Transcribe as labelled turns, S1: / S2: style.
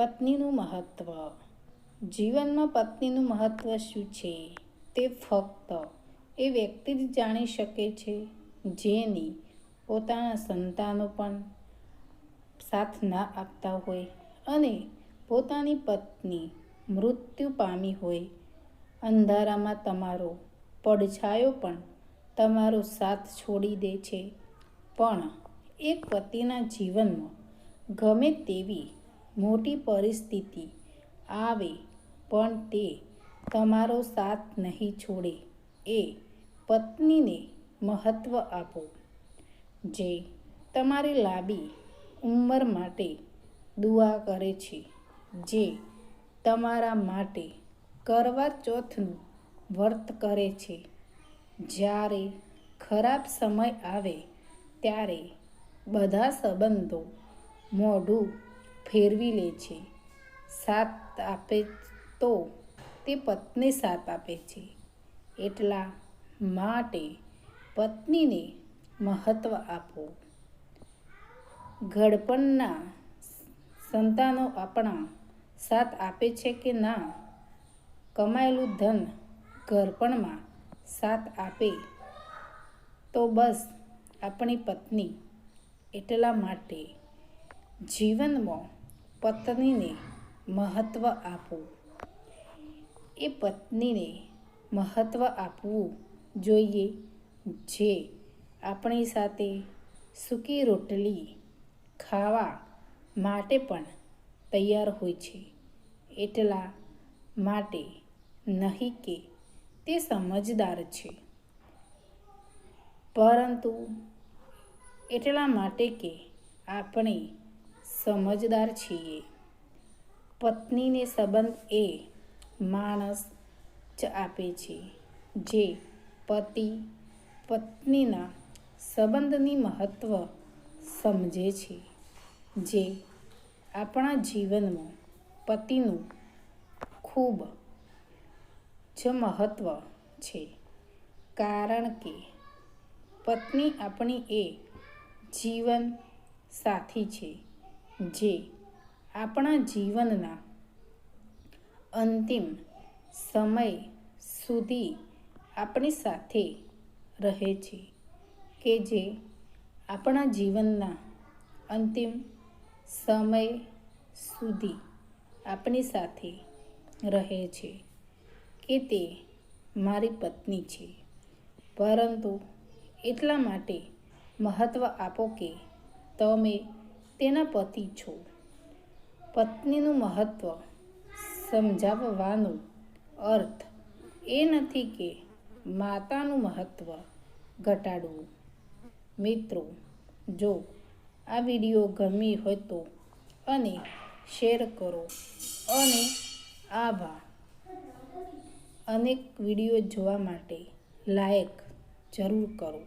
S1: પત્નીનું મહત્ત્વ. જીવનમાં પત્નીનું મહત્ત્વ શું છે તે ફક્ત એ વ્યક્તિ જ જાણી શકે છે જેની પોતાના સંતાનો પણ સાથ ના આપતા હોય અને પોતાની પત્ની મૃત્યુ પામી હોય. અંધારામાં તમારો પડછાયો પણ તમારો સાથ છોડી દે છે, પણ એક પતિના જીવનમાં ગમે તેવી મોટી પરિસ્થિતિ આવે પણ તે તમારો સાથ નહીં છોડે. એ પત્નીને મહત્ત્વ આપો જે તમારી લાંબી ઉંમર માટે દુઆ કરે છે, જે તમારા માટે કરવા ચોથનું વ્રત કરે છે. જ્યારે ખરાબ સમય આવે ત્યારે બધા સંબંધો મોઢું ફેરવી લે છે. સાથ આપે તો તે પત્ની સાથ આપે છે. એટલા માટે પત્નીને મહત્ત્વ આપો. ઘડપણના સંતાનો આપણા સાથ આપે છે કે ના? કમાયેલું ધન ઘડપણમાં સાથ આપે તો બસ આપણી પત્ની. એટલા માટે જીવનમાં પત્નીને મહત્ત્વ આપો. એ પત્નીને મહત્ત્વ આપવું જોઈએ જે આપણી સાથે સૂકી રોટલી ખાવા માટે પણ તૈયાર હોય છે. એટલા માટે નહીં કે તે સમજદાર છે, પરંતુ એટલા માટે કે આપણે સમજદાર છીએ. પત્નીને સંબંધ એ માણસ જ આપે છે જે પતિ પત્નીના સંબંધની મહત્ત્વ સમજે છે. જે આપણા જીવનમાં પતિનું ખૂબ જ મહત્ત્વ છે, કારણ કે પત્ની આપણી એ જીવન સાથી છે જે આપણા જીવનના અંતિમ સમય સુધી આપણી સાથે રહે છે. કે જે આપણા જીવનના અંતિમ સમય સુધી આપણી સાથે રહે છે કે તે મારી પત્ની છે. પરંતુ એટલા માટે મહત્ત્વ આપો કે તમે તેના પતિ છો. પત્નીનું મહત્ત્વ સમજાવવાનો અર્થ એ નથી કે માતાનું મહત્ત્વ ઘટાડવું. મિત્રો, જો આ વિડીયો ગમી હોય તો અને શેર કરો અને આવા અનેક વિડીયો જોવા માટે લાઈક જરૂર કરો.